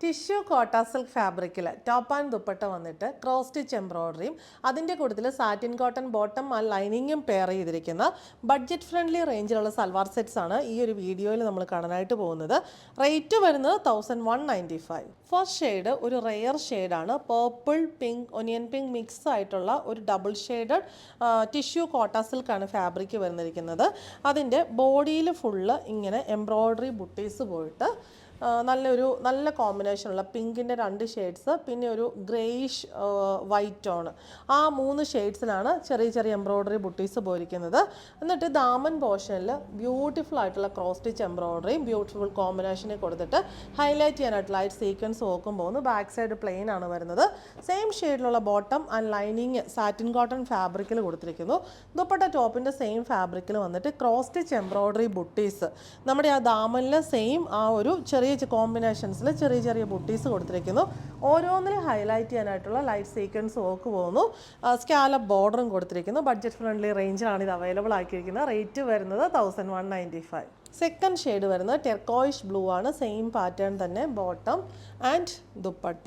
Tissue കോട്ട silk ഫാബ്രിക്കിൽ top and dupatta വന്നിട്ട് ക്രോസ് സ്റ്റിച്ച് എംബ്രോയിഡറിയും അതിൻ്റെ കൂട്ടത്തിൽ സാറ്റിൻ കോട്ടൺ ബോട്ടം ആ ലൈനിങ്ങും പെയർ ചെയ്തിരിക്കുന്ന ബഡ്ജറ്റ് ഫ്രണ്ട്ലി റേഞ്ചിലുള്ള സൽവാർ സെറ്റ്സ് ആണ് ഈ ഒരു വീഡിയോയിൽ നമ്മൾ കാണാനായിട്ട് പോകുന്നത്. റേറ്റ് വരുന്നത് 1195. ഫസ്റ്റ് ഷെയ്ഡ് ഒരു റെയർ ഷെയ്ഡാണ്. Purple pink onion pink mix ആയിട്ടുള്ള ഒരു ഡബിൾ ഷെയ്ഡഡ് ടിഷ്യൂ കോട്ട സിൽക്കാണ് ഫാബ്രിക് വരുന്നിരിക്കുന്നത്. അതിൻ്റെ ബോഡിയിൽ ഫുള്ള് ഇങ്ങനെ എംബ്രോയിഡറി ബുട്ടീസ് പോയിട്ട് നല്ല കോമ്പിനേഷനുള്ള പിങ്കിൻ്റെ 2 ഷെയ്ഡ്സ്, പിന്നെ ഒരു ഗ്രേയിഷ് വൈറ്റ് ടോണ്, ആ 3 ഷെയ്ഡ്സിലാണ് ചെറിയ എംബ്രോയിഡറി ബുട്ടീസ് പോയിരിക്കുന്നത്. എന്നിട്ട് ദാമൻ പോർഷനിൽ ബ്യൂട്ടിഫുൾ ആയിട്ടുള്ള ക്രോസ് സ്റ്റിച്ച് എംബ്രോയിഡറിയും ബ്യൂട്ടിഫുൾ കോമ്പിനേഷനെ കൊടുത്തിട്ട് ഹൈലൈറ്റ് ചെയ്യാനായിട്ട് ലൈറ്റ് സീക്വൻസ് വോക്കും പോകുന്നു. ബാക്ക് സൈഡ് പ്ലെയിൻ ആണ് വരുന്നത്. സെയിം ഷെയ്ഡിലുള്ള bottom and lining satin cotton ഫാബ്രിക്കിൽ കൊടുത്തിരിക്കുന്നു. ദുപ്പട്ട ടോപ്പിൻ്റെ സെയിം ഫാബ്രിക്കിൽ വന്നിട്ട് ക്രോസ് സ്റ്റിച്ച് എംബ്രോയിഡറി ബുട്ടീസ് നമ്മുടെ ആ ദാമനിൽ സെയിം ആ ഒരു ചെറിയ കോമ്പിനേഷൻസിൽ ചെറിയ ബുട്ടീസ് കൊടുത്തിരിക്കുന്നു. ഓരോന്നിനും ഹൈലൈറ്റ് ചെയ്യാനായിട്ടുള്ള ലൈറ്റ് സീക്വൻസ് വർക്ക് പോകുന്നു. സ്കാലപ്പ് ബോർഡറും കൊടുത്തിരിക്കുന്നു. ബഡ്ജറ്റ് ഫ്രണ്ട്ലി റേഞ്ചിലാണ് ഇത് അവൈലബിൾ ആക്കിയിരിക്കുന്നത്. റേറ്റ് വരുന്നത് 1195. സെക്കൻഡ് ഷെയ്ഡ് വരുന്നത് ടെർക്കോയിഷ് ബ്ലൂ ആണ്. സെയിം പാറ്റേൺ തന്നെ ബോട്ടം ആൻഡ് ദുപ്പട്ട.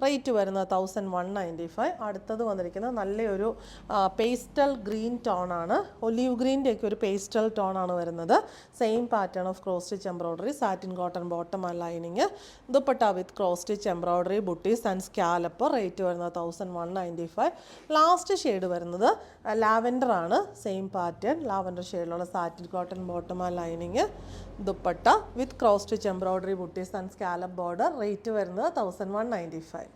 റേറ്റ് വരുന്നത് 1195. അടുത്തത് വന്നിരിക്കുന്നത് നല്ലൊരു പേസ്റ്റൽ ഗ്രീൻ ടോണാണ്. ഒലീവ് ഗ്രീൻ്റെയൊക്കെ ഒരു പേസ്റ്റൽ ടോണാണ് വരുന്നത്. Same pattern of cross stitch embroidery, satin cotton bottom and lining, dupatta with cross stitch embroidery butis and scallop. Rate വരുന്നത് 1195. ലാസ്റ്റ് ഷെയ്ഡ് വരുന്നത് ലാവെൻഡർ ആണ്. സെയിം പാറ്റേൺ ലാവെൻഡർ ഷെയ്ഡിലുള്ള satin cotton bottom and lining, dupatta with cross stitch embroidery butis and scallop border. Rate വരുന്നത് 1195.